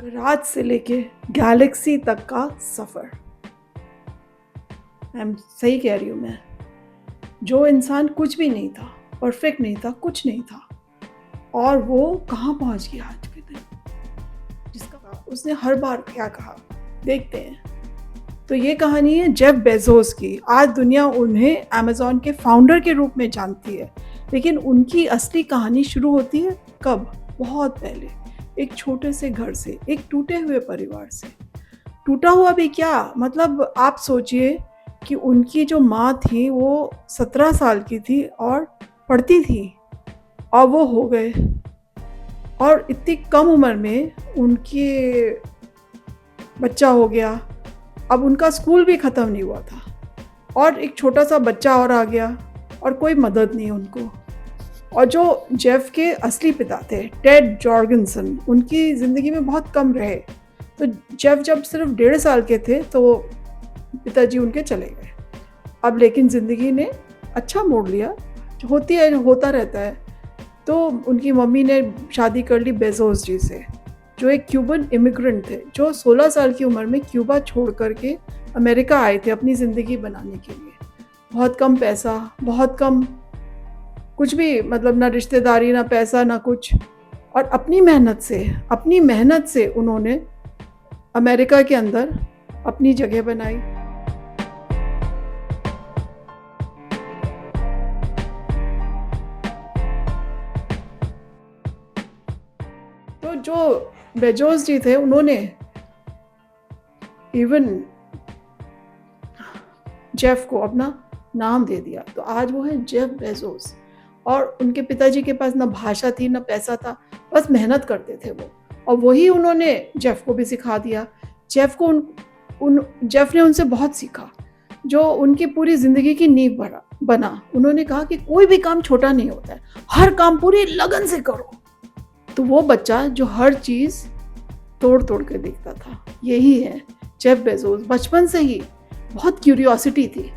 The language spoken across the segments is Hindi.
रात से लेके गैलेक्सी तक का सफ़र। आई एम सही कह रही हूँ मैं। जो इंसान कुछ भी नहीं था, परफेक्ट नहीं था, कुछ नहीं था, और वो कहाँ पहुँच गया आज के दिन। जिसका उसने हर बार क्या कहा, देखते हैं। तो ये कहानी है जेफ बेजोस की। आज दुनिया उन्हें अमेज़न के फाउंडर के रूप में जानती है, लेकिन उनकी असली कहानी शुरू होती है कब? बहुत पहले, एक छोटे से घर से, एक टूटे हुए परिवार से। टूटा हुआ भी क्या, मतलब आप सोचिए कि उनकी जो माँ थी वो 17 साल की थी और पढ़ती थी, और वो हो गए, और इतनी कम उम्र में उनके बच्चा हो गया। अब उनका स्कूल भी ख़त्म नहीं हुआ था, और एक छोटा सा बच्चा और आ गया, और कोई मदद नहीं उनको। और जो जेफ के असली पिता थे, टेड जॉर्गनसन, उनकी ज़िंदगी में बहुत कम रहे। तो जेफ जब सिर्फ 1.5 साल के थे तो पिताजी उनके चले गए। अब लेकिन ज़िंदगी ने अच्छा मोड़ लिया, होता रहता है। तो उनकी मम्मी ने शादी कर ली बेजोस जी से, जो एक क्यूबन इमिग्रेंट थे, जो 16 साल की उम्र में क्यूबा छोड़ करके अमेरिका आए थे अपनी ज़िंदगी बनाने के लिए। बहुत कम पैसा, बहुत कम कुछ भी, मतलब ना रिश्तेदारी, ना पैसा, ना कुछ, और अपनी मेहनत से उन्होंने अमेरिका के अंदर अपनी जगह बनाई। तो जो बेजोस जी थे, उन्होंने इवन जेफ को अपना नाम दे दिया, तो आज वो है जेफ बेजोस। और उनके पिताजी के पास ना भाषा थी, ना पैसा था, बस मेहनत करते थे वो, और वही उन्होंने जेफ को भी सिखा दिया। जेफ ने उनसे बहुत सीखा, जो उनकी पूरी ज़िंदगी की नींव बना। उन्होंने कहा कि कोई भी काम छोटा नहीं होता है, हर काम पूरी लगन से करो। तो वो बच्चा जो हर चीज़ तोड़ तोड़ के देखता था, यही है जेफ बेजोस। बचपन से ही बहुत क्यूरियोसिटी थी,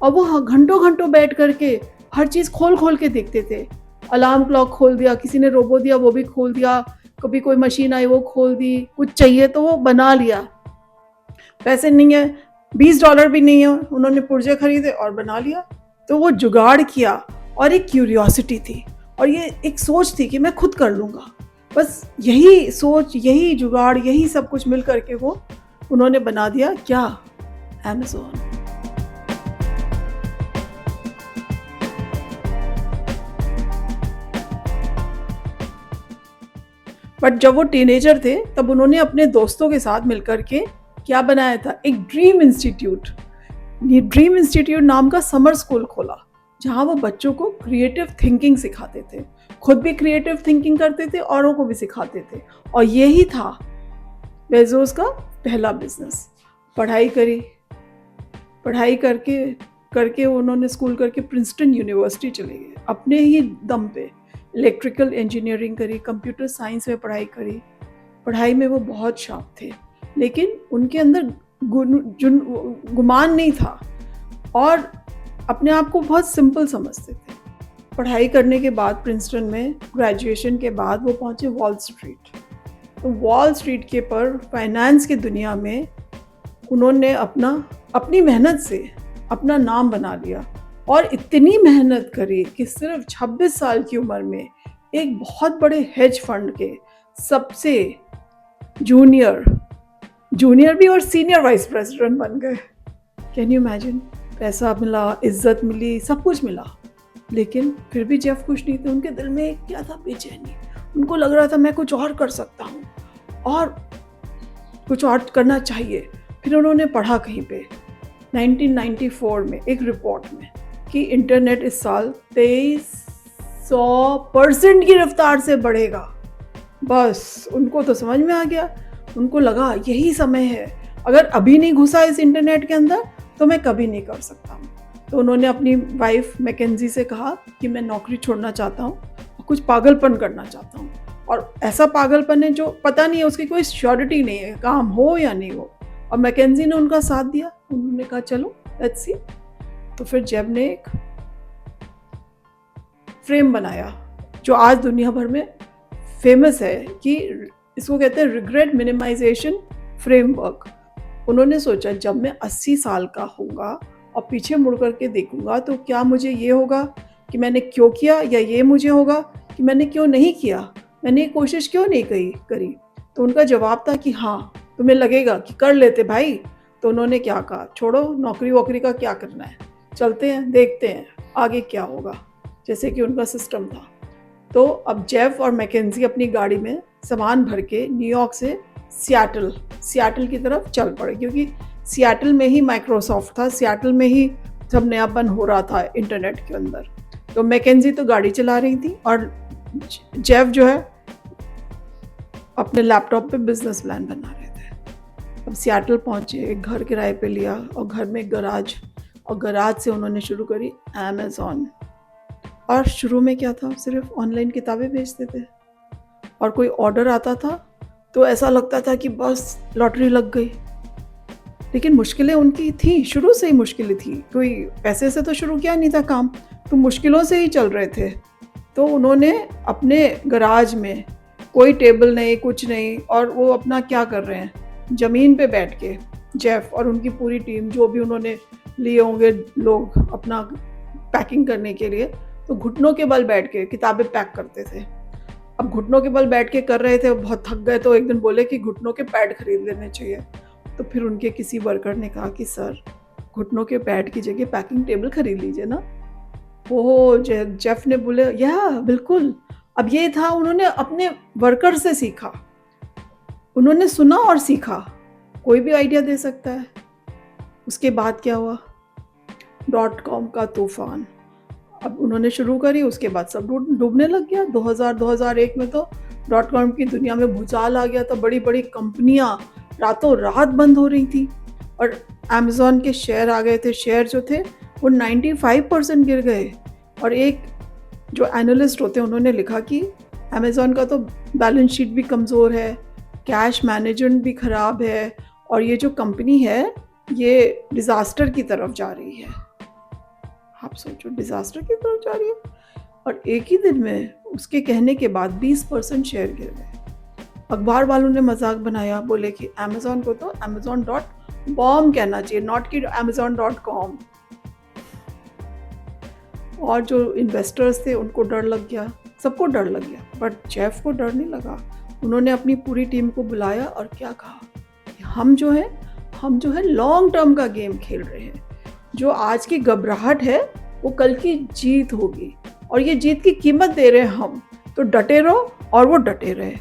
और वो घंटों घंटों बैठ करके हर चीज़ खोल खोल के देखते थे। अलार्म क्लॉक खोल दिया, किसी ने रोबो दिया वो भी खोल दिया, कभी कोई मशीन आई वो खोल दी, कुछ चाहिए तो वो बना लिया। पैसे नहीं है, $20 भी नहीं है, उन्होंने पुर्जे खरीदे और बना लिया। तो वो जुगाड़ किया, और एक क्यूरियोसिटी थी, और ये एक सोच थी कि मैं खुद कर लूँगा। बस यही सोच, यही जुगाड़, यही सब कुछ मिल करके वो उन्होंने बना दिया क्या? अमेज़न। बट जब वो टीनेजर थे तब उन्होंने अपने दोस्तों के साथ मिलकर के क्या बनाया था? एक ड्रीम इंस्टीट्यूट। ये ड्रीम इंस्टीट्यूट नाम का समर स्कूल खोला, जहाँ वो बच्चों को क्रिएटिव थिंकिंग सिखाते थे, खुद भी क्रिएटिव थिंकिंग करते थे, औरों को भी सिखाते थे। और यही था बेजोस का पहला बिजनेस। पढ़ाई करी, पढ़ाई करके करके उन्होंने स्कूल करके प्रिंसटन यूनिवर्सिटी चले गए अपने ही दम पे। इलेक्ट्रिकल इंजीनियरिंग करी, कंप्यूटर साइंस में पढ़ाई करी। पढ़ाई में वो बहुत शार्प थे, लेकिन उनके अंदर गुमान नहीं था, और अपने आप को बहुत सिंपल समझते थे। पढ़ाई करने के बाद प्रिंसटन में, ग्रेजुएशन के बाद वो पहुंचे वॉल स्ट्रीट। तो वॉल स्ट्रीट के पर फाइनेंस की दुनिया में उन्होंने अपनी मेहनत से अपना नाम बना लिया, और इतनी मेहनत करी कि सिर्फ 26 साल की उम्र में एक बहुत बड़े हेज फंड के सबसे जूनियर भी और सीनियर वाइस प्रेसिडेंट बन गए। Can you imagine? पैसा मिला, इज्जत मिली, सब कुछ मिला, लेकिन फिर भी जेफ खुश नहीं थे। उनके दिल में क्या था? बेचैनी। उनको लग रहा था मैं कुछ और कर सकता हूँ, और कुछ और करना चाहिए। फिर उन्होंने पढ़ा कहीं पे 1994 में एक रिपोर्ट में कि इंटरनेट इस साल 2300% की रफ्तार से बढ़ेगा। बस उनको तो समझ में आ गया, उनको लगा यही समय है, अगर अभी नहीं घुसा इस इंटरनेट के अंदर तो मैं कभी नहीं कर सकता हूँ। तो उन्होंने अपनी वाइफ मैकेंजी से कहा कि मैं नौकरी छोड़ना चाहता हूँ और कुछ पागलपन करना चाहता हूँ, और ऐसा पागलपन है जो पता नहीं है, उसकी कोई श्योरिटी नहीं है काम हो या नहीं हो। और मैकेंजी ने उनका साथ दिया, उन्होंने कहा चलो लेट्स सी। तो फिर जेब ने एक फ्रेम बनाया जो आज दुनिया भर में फेमस है कि इसको कहते हैं रिग्रेट मिनिमाइजेशन फ्रेमवर्क। उन्होंने सोचा जब मैं 80 साल का होऊंगा और पीछे मुड़ करके देखूंगा तो क्या मुझे ये होगा कि मैंने क्यों किया, या ये मुझे होगा कि मैंने क्यों नहीं किया, मैंने ये कोशिश क्यों नहीं करी। तो उनका जवाब था कि हाँ, तुम्हें लगेगा कि कर लेते भाई। तो उन्होंने क्या कहा, छोड़ो नौकरी वोकरी का क्या करना है, चलते हैं देखते हैं आगे क्या होगा, जैसे कि उनका सिस्टम था। तो अब जेफ और मैकेंजी अपनी गाड़ी में सामान भर के न्यूयॉर्क से सियाटल की तरफ चल पड़े, क्योंकि सियाटल में ही माइक्रोसॉफ्ट था, सियाटल में ही सब नयापन हो रहा था इंटरनेट के अंदर। तो मैकेंजी तो गाड़ी चला रही थी और जेफ जो है अपने लैपटॉप पे बिजनेस प्लान बना रहे थे। अब सियाटल पहुंचे, एक घर किराए पे लिया और घर में एक गराज, और गराज से उन्होंने शुरू करी अमेज़ॉन। और शुरू में क्या था, सिर्फ ऑनलाइन किताबें बेचते थे, और कोई ऑर्डर आता था तो ऐसा लगता था कि बस लॉटरी लग गई। लेकिन मुश्किलें उनकी थी, शुरू से ही मुश्किलें थी, कोई पैसे से तो शुरू किया नहीं था काम, तो मुश्किलों से ही चल रहे थे। तो उन्होंने अपने गराज में कोई टेबल नहीं, कुछ नहीं, और वो अपना क्या कर रहे हैं, ज़मीन पे बैठ के जेफ और उनकी पूरी टीम, जो भी उन्होंने लिए होंगे लोग अपना पैकिंग करने के लिए, तो घुटनों के बल बैठ के किताबें पैक करते थे। अब घुटनों के बल बैठ के कर रहे थे, बहुत थक गए, तो एक दिन बोले कि घुटनों के पैड खरीद लेने चाहिए। तो फिर उनके किसी वर्कर ने कहा कि सर, घुटनों के पैड की जगह पैकिंग टेबल खरीद लीजिए ना। वो जेफ ने बोले या बिल्कुल। अब ये था, उन्होंने अपने वर्कर से सीखा, उन्होंने सुना और सीखा, कोई भी आइडिया दे सकता है। उसके बाद क्या हुआ, .com का तूफान। अब उन्होंने शुरू करी, उसके बाद सब डूबने लग गया। 2000-2001 में तो .com की दुनिया में भूचाल आ गया था, बड़ी बड़ी कंपनियां रातों रात बंद हो रही थी, और अमेज़ॉन के शेयर आ गए थे, शेयर जो थे वो 95% गिर गए। और एक जो एनालिस्ट होते हैं उन्होंने लिखा कि अमेज़ॉन का तो बैलेंस शीट भी कमज़ोर है, कैश मैनेजमेंट भी ख़राब है, और ये जो कंपनी है ये डिज़ास्टर की तरफ जा रही है। आप सोचो, डिज़ास्टर की तरफ जा रही है। और एक ही दिन में उसके कहने के बाद 20% शेयर गिर गए। अखबार वालों ने मजाक बनाया, बोले कि अमेज़ॉन को तो amazon.com कहना चाहिए, नॉट कि amazon.com। और जो इन्वेस्टर्स थे उनको डर लग गया, सबको डर लग गया, बट जेफ को डर नहीं लगा। उन्होंने अपनी पूरी टीम को बुलाया और क्या कहा कि हम जो है लॉन्ग टर्म का गेम खेल रहे हैं। जो आज की घबराहट है वो कल की जीत होगी, और ये जीत की कीमत दे रहे हैं हम, तो डटे रहो। और वो डटे रहे,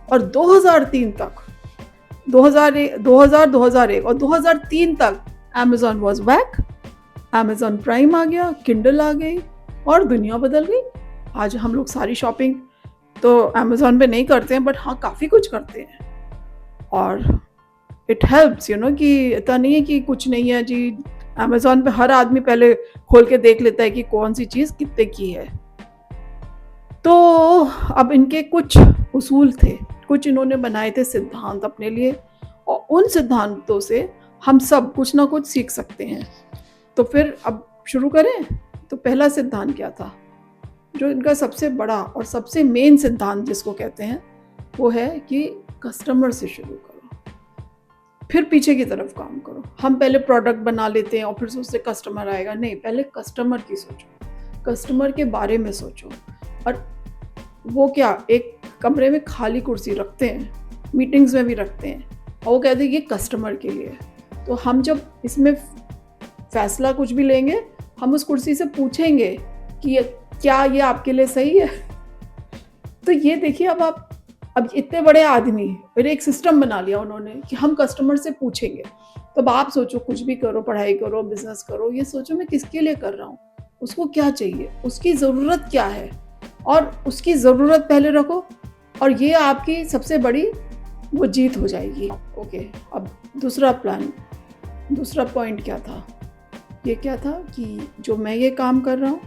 और 2003 तक 2001 और 2003 तक Amazon was back. Amazon Prime आ गया, किंडल आ गई, और दुनिया बदल गई। आज हम लोग सारी शॉपिंग तो अमेज़ॉन पे नहीं करते हैं, बट हाँ काफ़ी कुछ करते हैं। और इट हेल्प्स कि इतना नहीं है कि कुछ नहीं है जी। अमेज़ॉन पे हर आदमी पहले खोल के देख लेता है कि कौन सी चीज़ कितने की है। तो अब इनके कुछ उसूल थे, कुछ इन्होंने बनाए थे सिद्धांत अपने लिए, और उन सिद्धांतों से हम सब कुछ ना कुछ सीख सकते हैं। तो फिर अब शुरू करें। तो पहला सिद्धांत क्या था, जो इनका सबसे बड़ा और सबसे मेन सिद्धांत जिसको कहते हैं, वो है कि कस्टमर से शुरू करो, फिर पीछे की तरफ काम करो। हम पहले प्रोडक्ट बना लेते हैं और फिर उससे कस्टमर आएगा, नहीं, पहले कस्टमर की सोचो, कस्टमर के बारे में सोचो। और वो क्या, एक कमरे में खाली कुर्सी रखते हैं, मीटिंग्स में भी रखते हैं, और वो कहते हैं ये कस्टमर के लिए। तो हम जब इसमें फैसला कुछ भी लेंगे, हम उस कुर्सी से पूछेंगे कि क्या ये आपके लिए सही है। तो ये देखिए, अब इतने बड़े आदमी, फिर एक सिस्टम बना लिया उन्होंने कि हम कस्टमर से पूछेंगे। तो अब आप सोचो, कुछ भी करो, पढ़ाई करो, बिजनेस करो, ये सोचो मैं किसके लिए कर रहा हूँ, उसको क्या चाहिए, उसकी ज़रूरत क्या है, और उसकी ज़रूरत पहले रखो, और ये आपकी सबसे बड़ी वो जीत हो जाएगी। ओके, अब दूसरा पॉइंट क्या था, ये क्या था कि जो मैं ये काम कर रहा हूँ,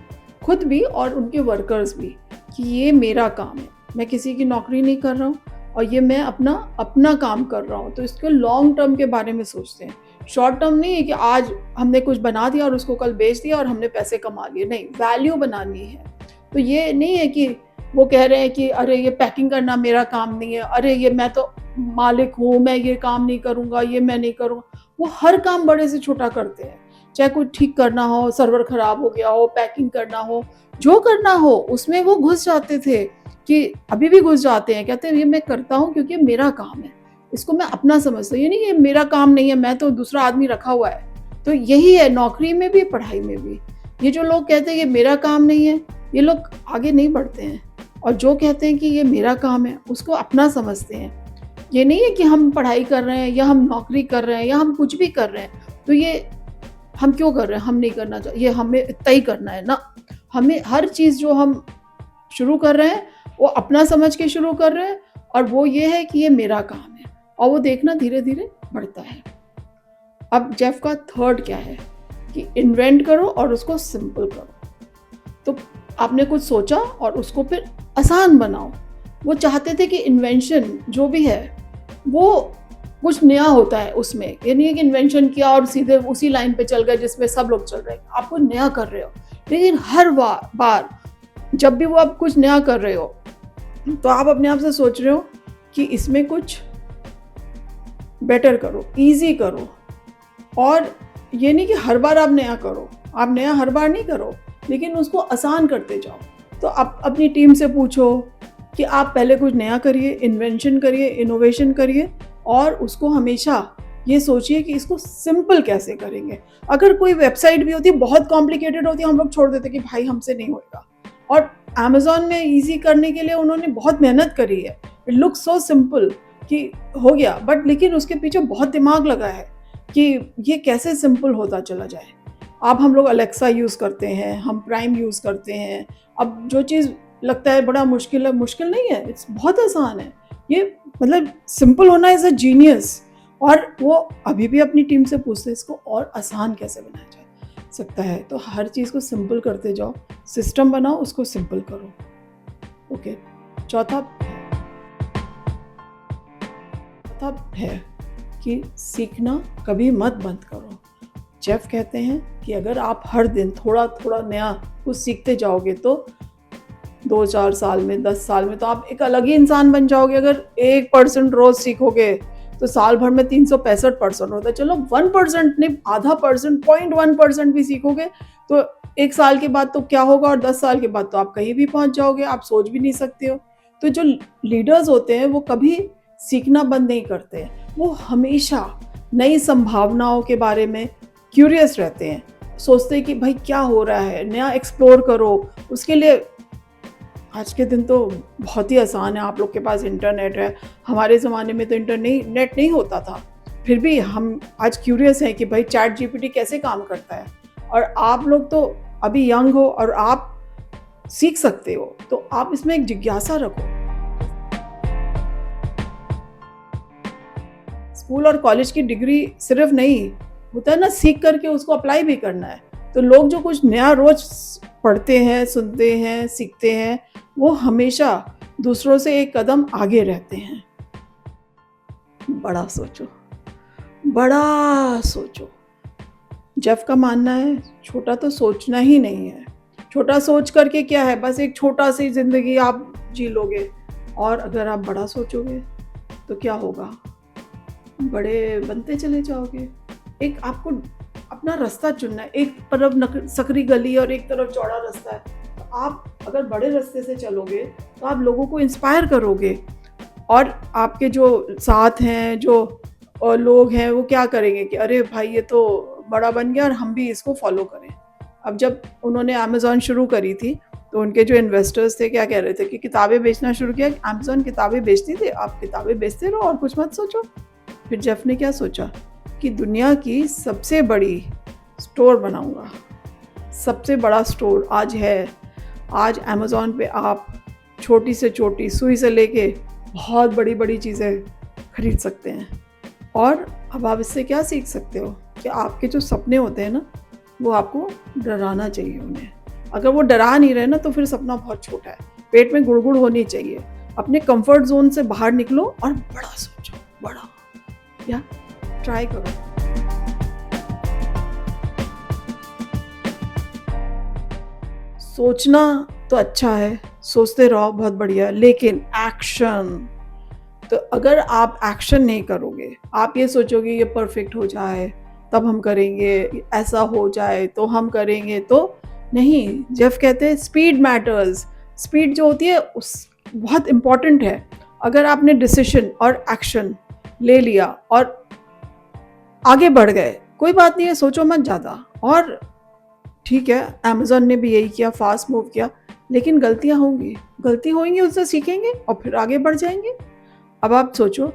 खुद भी और उनके वर्कर्स भी, कि ये मेरा काम है, मैं किसी की नौकरी नहीं कर रहा हूँ, और ये मैं अपना काम कर रहा हूँ। तो इसके लॉन्ग टर्म के बारे में सोचते हैं, शॉर्ट टर्म नहीं है कि आज हमने कुछ बना दिया और उसको कल बेच दिया और हमने पैसे कमा लिए, नहीं, वैल्यू बनानी है। तो ये नहीं है कि वो कह रहे हैं कि अरे ये पैकिंग करना मेरा काम नहीं है, अरे ये मैं तो मालिक हूँ, मैं ये काम नहीं करूँगा, ये मैं नहीं करूँगा। वो हर काम बड़े से छोटा करते हैं, चाहे कुछ ठीक करना हो, सर्वर खराब हो गया हो, पैकिंग करना हो, जो करना हो उसमें वो घुस जाते थे, कि अभी भी घुस जाते हैं, कहते हैं ये मैं करता हूँ क्योंकि मेरा काम है, इसको मैं अपना समझता हूँ, ये नहीं ये मेरा काम नहीं है, मैं तो दूसरा आदमी रखा हुआ है। तो यही है नौकरी में भी, पढ़ाई में भी। ये जो लोग कहते हैं ये मेरा काम नहीं है, ये लोग आगे नहीं बढ़ते हैं। और जो कहते हैं कि ये मेरा काम है, उसको अपना समझते हैं। ये नहीं है कि हम पढ़ाई कर रहे हैं या हम नौकरी कर रहे हैं या हम कुछ भी कर रहे हैं, तो ये हम क्यों कर रहे हैं, हम नहीं करना चाहिए, ये हमें इतना ही करना है ना। हमें हर चीज़ जो हम शुरू कर रहे हैं, वो अपना समझ के शुरू कर रहे हैं, और वो ये है कि ये मेरा काम है, और वो देखना धीरे-धीरे बढ़ता है। अब जेफ का थर्ड क्या है कि इन्वेंट करो और उसको सिंपल करो। तो आपने कुछ सोचा और उसको फिर आसान बनाओ। वो चाहते थे कि इन्वेंशन जो भी है वो कुछ नया होता है उसमें, ये नहीं है कि इन्वेंशन किया और सीधे उसी लाइन पे चल गए जिसमें सब लोग चल रहे हैं। आप कुछ नया कर रहे हो, लेकिन हर बार जब भी वो आप कुछ नया कर रहे हो तो आप अपने आप से सोच रहे हो कि इसमें कुछ बेटर करो, ईजी करो। और ये नहीं कि हर बार आप नया करो, आप नया हर बार नहीं करो, लेकिन उसको आसान करते जाओ। तो आप अपनी टीम से पूछो कि आप पहले कुछ नया करिए, इन्वेंशन करिए, इनोवेशन करिए, और उसको हमेशा ये सोचिए कि इसको सिंपल कैसे करेंगे। अगर कोई वेबसाइट भी होती है बहुत कॉम्प्लिकेटेड होती है, हम लोग छोड़ देते कि भाई हमसे नहीं होएगा। और अमेज़न में ईज़ी करने के लिए उन्होंने बहुत मेहनत करी है। इट लुक्स सो सिंपल कि हो गया, बट लेकिन उसके पीछे बहुत दिमाग लगा है कि ये कैसे सिंपल होता चला जाए। अब हम लोग अलेक्सा यूज़ करते हैं, हम प्राइम यूज़ करते हैं। अब जो चीज़ लगता है बड़ा मुश्किल है, मुश्किल नहीं है, इट्स बहुत आसान है। ये मतलब सिंपल होना इज़ अ जीनियस। और वो अभी भी अपनी टीम से पूछते हैं इसको और आसान कैसे बनाया जा सकता है। तो हर चीज़ को सिंपल करते जाओ, सिस्टम बनाओ, उसको सिंपल करो। ओके, चौथा है कि सीखना कभी मत बंद करो। जेफ कहते हैं कि अगर आप हर दिन थोड़ा थोड़ा नया कुछ सीखते जाओगे तो 2-4 साल में, 10 साल में तो आप एक अलग ही इंसान बन जाओगे। अगर 1% रोज सीखोगे तो साल भर में 365% होता है। चलो 1% नहीं, आधा परसेंट, 0.1% भी सीखोगे तो 1 साल के बाद तो क्या होगा, और 10 साल के बाद तो आप कहीं भी पहुंच जाओगे, आप सोच भी नहीं सकते हो। तो जो लीडर्स होते हैं वो कभी सीखना बंद नहीं करते, वो हमेशा नई संभावनाओं के बारे में क्यूरियस रहते हैं, सोचते हैं कि भाई क्या हो रहा है, नया एक्सप्लोर करो। उसके लिए आज के दिन तो बहुत ही आसान है, आप लोग के पास इंटरनेट है। हमारे ज़माने में तो नेट नहीं होता था, फिर भी हम आज क्यूरियस हैं कि भाई चैट जीपीटी कैसे काम करता है। और आप लोग तो अभी यंग हो और आप सीख सकते हो, तो आप इसमें एक जिज्ञासा रखो। स्कूल और कॉलेज की डिग्री सिर्फ नहीं होता है ना, सीख करके उसको अप्लाई भी करना है। तो लोग जो कुछ नया रोज पढ़ते हैं, सुनते हैं, सीखते हैं, वो हमेशा दूसरों से एक कदम आगे रहते हैं। बड़ा सोचो, बड़ा सोचो। जेफ का मानना है छोटा तो सोचना ही नहीं है। छोटा सोच करके क्या है, बस एक छोटा सी जिंदगी आप जी लोगे। और अगर आप बड़ा सोचोगे तो क्या होगा, बड़े बनते चले जाओगे। एक आपको अपना रास्ता चुनना है, एक तरफ सकरी गली और एक तरफ चौड़ा रास्ता है। तो आप अगर बड़े रास्ते से चलोगे तो आप लोगों को इंस्पायर करोगे, और आपके जो साथ हैं, जो लोग हैं, वो क्या करेंगे कि अरे भाई ये तो बड़ा बन गया और हम भी इसको फॉलो करें। अब जब उन्होंने अमेज़न शुरू करी थी तो उनके जो इन्वेस्टर्स थे क्या कह रहे थे कि किताबें बेचना शुरू किया। अमेज़न किताबें बेचती थी, आप किताबें बेचते रहो और कुछ मत सोचो। फिर जेफ ने क्या सोचा कि दुनिया की सबसे बड़ी स्टोर बनाऊंगा। सबसे बड़ा स्टोर आज है। आज अमेज़न पे आप छोटी से छोटी सुई से लेके बहुत बड़ी बड़ी चीज़ें खरीद सकते हैं। और अब आप इससे क्या सीख सकते हो कि आपके जो सपने होते हैं ना, वो आपको डराना चाहिए उन्हें। अगर वो डरा नहीं रहे ना तो फिर सपना बहुत छोटा है, पेट में गुड़गुड़ होनी चाहिए। अपने कंफर्ट जोन से बाहर निकलो और बड़ा सोचो, बड़ा, या ट्राई करो। सोचना तो तो अच्छा है, सोचते रहो बहुत बढ़िया, लेकिन एक्शन, तो अगर आप एक्शन नहीं करोगे, आप ये सोचोगे ये परफेक्ट हो जाए तब हम करेंगे, ऐसा हो जाए तो हम करेंगे, तो नहीं। जेफ कहते हैं स्पीड मैटर्स, स्पीड जो होती है उस बहुत इम्पॉर्टेंट है। अगर आपने डिसीजन और एक्शन ले लिया और आगे बढ़ गए, कोई बात नहीं है, सोचो मत ज़्यादा। और ठीक है, अमेज़न ने भी यही किया, फास्ट मूव किया, लेकिन गलतियाँ होंगी, गलती होंगी, उससे सीखेंगे और फिर आगे बढ़ जाएंगे। अब आप सोचो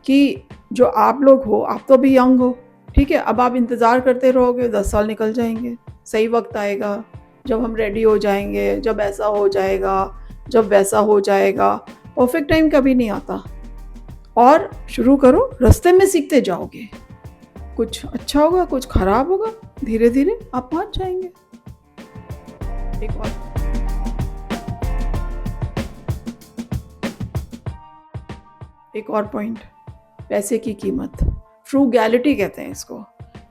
कि जो आप लोग हो, आप तो अभी यंग हो, ठीक है, अब आप इंतज़ार करते रहोगे, 10 साल निकल जाएंगे, सही वक्त आएगा जब हम रेडी हो जाएंगे, जब ऐसा हो जाएगा, जब वैसा हो जाएगा। परफेक्ट टाइम कभी नहीं आता। और शुरू करो, रास्ते में सीखते जाओगे, कुछ अच्छा होगा, कुछ खराब होगा, धीरे धीरे आप पहुंच जाएंगे। एक और पॉइंट, पैसे की कीमत, फ्रूगैलिटी कहते हैं इसको।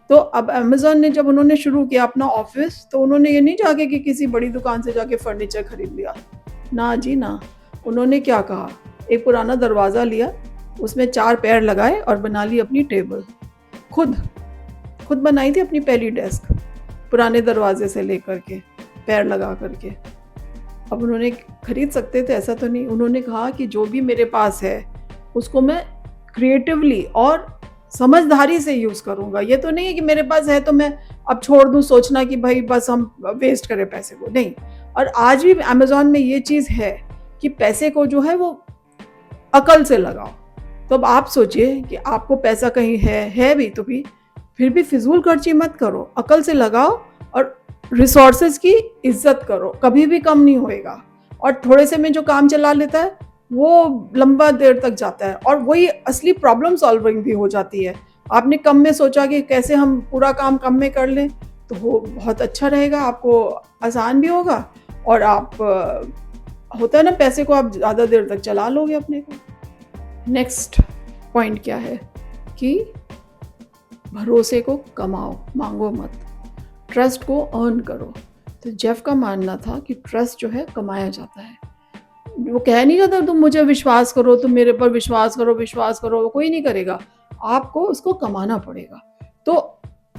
तो अब अमेज़न ने जब उन्होंने शुरू किया अपना ऑफिस, तो उन्होंने ये नहीं जाके कि किसी बड़ी दुकान से जाके फर्नीचर खरीद लिया, ना जी ना। उन्होंने क्या कहा, एक पुराना दरवाज़ा लिया, उसमें 4 पैर लगाए और बना ली अपनी टेबल। खुद बनाई थी अपनी पहली डेस्क, पुराने दरवाजे से लेकर के, पैर लगा करके। अब उन्होंने खरीद सकते थे, ऐसा तो नहीं। उन्होंने कहा कि जो भी मेरे पास है उसको मैं क्रिएटिवली और समझदारी से यूज़ करूँगा। ये तो नहीं है कि मेरे पास है तो मैं अब छोड़ दूँ सोचना कि भाई बस हम वेस्ट करें पैसे को, नहीं। और आज भी अमेज़न में ये चीज़ है कि पैसे को जो है वो अकल से लगाओ। तो अब आप सोचिए कि आपको पैसा कहीं है भी, तो भी फिर भी फिजूल खर्ची मत करो, अकल से लगाओ और रिसोर्सेज की इज्जत करो, कभी भी कम नहीं होएगा। और थोड़े से में जो काम चला लेता है वो लंबा देर तक जाता है, और वही असली प्रॉब्लम सॉल्विंग भी हो जाती है। आपने कम में सोचा कि कैसे हम पूरा काम कम में कर लें, तो वो बहुत अच्छा रहेगा, आपको आसान भी होगा, और आप होता है ना, पैसे को आप ज़्यादा देर तक चला लोगे अपने को। नेक्स्ट पॉइंट क्या है कि भरोसे को कमाओ, मांगो मत, ट्रस्ट को अर्न करो। तो जेफ का मानना था कि ट्रस्ट जो है कमाया जाता है। वो कह नहीं जाता तुम मुझे विश्वास करो, तुम मेरे पर विश्वास करो, विश्वास करो, वो कोई नहीं करेगा, आपको उसको कमाना पड़ेगा। तो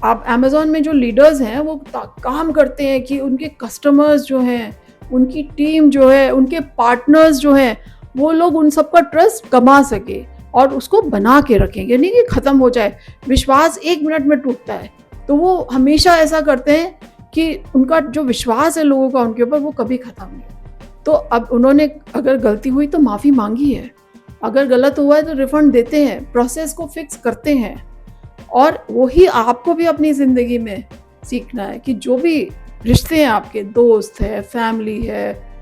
आप अमेज़न में जो लीडर्स हैं वो काम करते हैं कि उनके कस्टमर्स जो हैं, उनकी टीम जो है, उनके पार्टनर्स जो हैं, वो लोग उन सबका ट्रस्ट कमा सके और उसको बना के रखेंगे, नहीं कि ख़त्म हो जाए। विश्वास 1 मिनट में टूटता है, तो वो हमेशा ऐसा करते हैं कि उनका जो विश्वास है लोगों का उनके ऊपर, वो कभी ख़त्म नहीं। तो अब उन्होंने अगर गलती हुई तो माफ़ी मांगी है, अगर गलत हुआ है तो रिफंड देते हैं, प्रोसेस को फिक्स करते हैं। और वही आपको भी अपनी ज़िंदगी में सीखना है कि जो भी रिश्ते हैं, आपके दोस्त है, फैमिली है,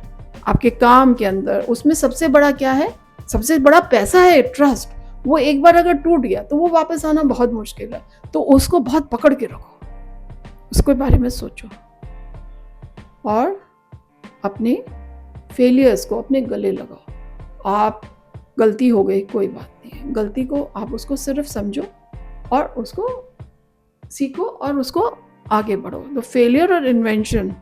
आपके काम के अंदर, उसमें सबसे बड़ा क्या है, सबसे बड़ा पैसा है ट्रस्ट। वो एक बार अगर टूट गया तो वो वापस आना बहुत मुश्किल है, तो उसको बहुत पकड़ के रखो, उसके बारे में सोचो और अपने फेलियर्स को अपने गले लगाओ। आप गलती हो गई, कोई बात नहीं है, गलती को आप उसको सिर्फ समझो और उसको सीखो और उसको आगे बढ़ो। तो फेलियर और इन्वेंशन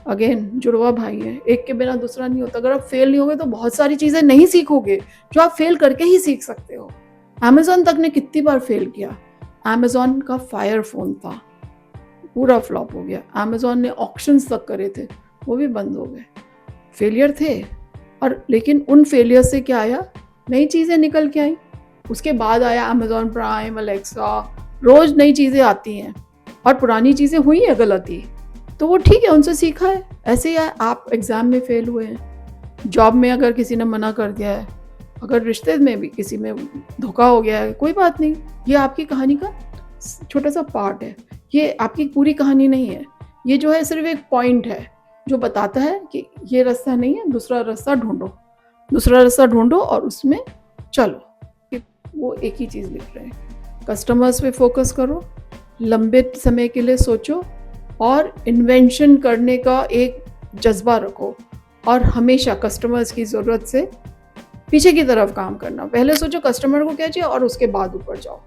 अगेन जुड़वा भाई है, एक के बिना दूसरा नहीं होता। अगर आप फेल नहीं होगे तो बहुत सारी चीज़ें नहीं सीखोगे जो आप फेल करके ही सीख सकते हो। अमेज़न तक ने कितनी बार फेल किया। अमेज़न का फायर फोन था, पूरा फ्लॉप हो गया। अमेज़न ने ऑक्शंस तक करे थे, वो भी बंद हो गए। फेलियर थे, और लेकिन उन फेलियर से क्या आया, नई चीज़ें निकल के आई। उसके बाद आया अमेज़न प्राइम, अलेक्सा, रोज़ नई चीज़ें आती हैं, और पुरानी चीज़ें हुई है गलती तो वो ठीक है, उनसे सीखा है। ऐसे ही आप एग्ज़ाम में फेल हुए हैं, जॉब में अगर किसी ने मना कर दिया है, अगर रिश्ते में भी किसी में धोखा हो गया है, कोई बात नहीं, ये आपकी कहानी का छोटा सा पार्ट है, ये आपकी पूरी कहानी नहीं है। ये जो है सिर्फ एक पॉइंट है जो बताता है कि ये रास्ता नहीं है, दूसरा रास्ता ढूंढो, दूसरा रास्ता ढूंढो और उसमें चलो। वो एक ही चीज़ लिख रहे हैं, कस्टमर्स पे फोकस करो, लंबे समय के लिए सोचो और इन्वेंशन करने का एक जज्बा रखो, और हमेशा कस्टमर्स की ज़रूरत से पीछे की तरफ काम करना। पहले सोचो कस्टमर को क्या चाहिए और उसके बाद ऊपर जाओ।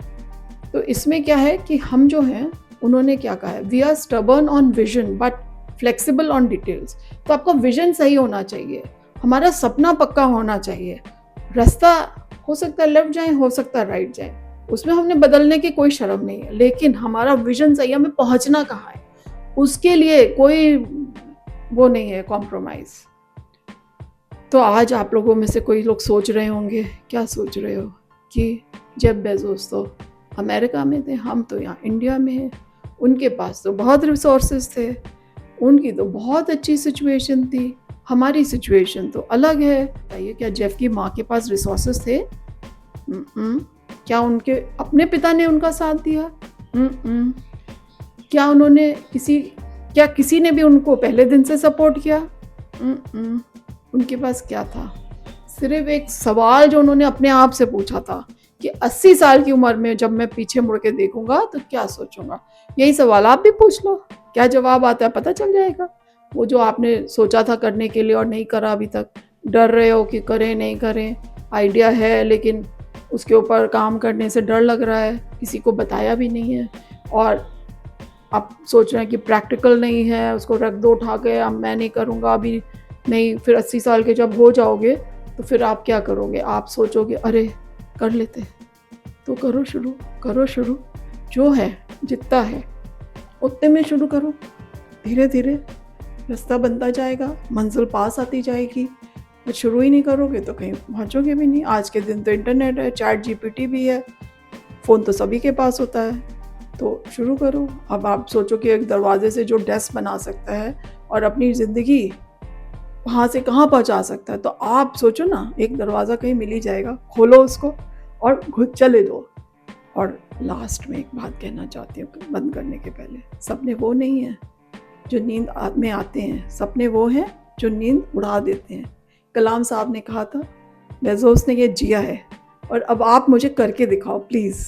तो इसमें क्या है कि हम जो हैं, उन्होंने क्या कहा है, we are stubborn on vision but flexible on details. तो आपका विजन सही होना चाहिए, हमारा सपना पक्का होना चाहिए। रास्ता हो सकता है लेफ्ट जाए, हो सकता है राइट जाए, उसमें हमने बदलने की कोई शर्म नहीं है, लेकिन हमारा विजन सही है, हमें पहुंचना कहाँ है, उसके लिए कोई वो नहीं है कॉम्प्रोमाइज़। तो आज आप लोगों में से कोई लोग सोच रहे होंगे, क्या सोच रहे हो कि जेफ बेज़ोस तो अमेरिका में थे, हम तो यहाँ इंडिया में हैं, उनके पास तो बहुत रिसोर्सेज थे, उनकी तो बहुत अच्छी सिचुएशन थी, हमारी सिचुएशन तो अलग है। बताइए, क्या जेफ की माँ के पास रिसोर्सेज थे? क्या उनके अपने पिता ने उनका साथ दिया? क्या उन्होंने किसी ने भी उनको पहले दिन से सपोर्ट किया? उनके पास क्या था? सिर्फ एक सवाल जो उन्होंने अपने आप से पूछा था कि 80 साल की उम्र में जब मैं पीछे मुड़ के देखूंगा तो क्या सोचूंगा। यही सवाल आप भी पूछ लो, क्या जवाब आता है पता चल जाएगा। वो जो आपने सोचा था करने के लिए और नहीं करा अभी तक, डर रहे हो कि करें नहीं करें, आइडिया है लेकिन उसके ऊपर काम करने से डर लग रहा है, किसी को बताया भी नहीं है, और आप सोच रहे हैं कि प्रैक्टिकल नहीं है, उसको रख दो उठा के, अब मैं नहीं करूँगा अभी नहीं, फिर 80 साल के जब हो जाओगे तो फिर आप क्या करोगे? आप सोचोगे अरे कर लेते। तो करो शुरू, जो है जितना है उतने में शुरू करो, धीरे धीरे रास्ता बनता जाएगा, मंजिल पास आती जाएगी। और शुरू ही नहीं करोगे तो कहीं पहुँचोगे भी नहीं। आज के दिन तो इंटरनेट है, चैट जीपीटी भी है, फ़ोन तो सभी के पास होता है, तो शुरू करो। अब आप सोचो कि एक दरवाजे से जो डेस्क बना सकता है और अपनी ज़िंदगी वहाँ से कहाँ पहुँचा सकता है, तो आप सोचो ना, एक दरवाज़ा कहीं मिल ही जाएगा, खोलो उसको और घुस चले दो। और लास्ट में एक बात कहना चाहती हूँ बंद करने के पहले, सपने वो नहीं हैं जो नींद में आते हैं, सपने वो हैं जो नींद उड़ा देते हैं। कलाम साहब ने कहा था, बेज़ोस ने ये जिया है, और अब आप मुझे करके दिखाओ प्लीज़।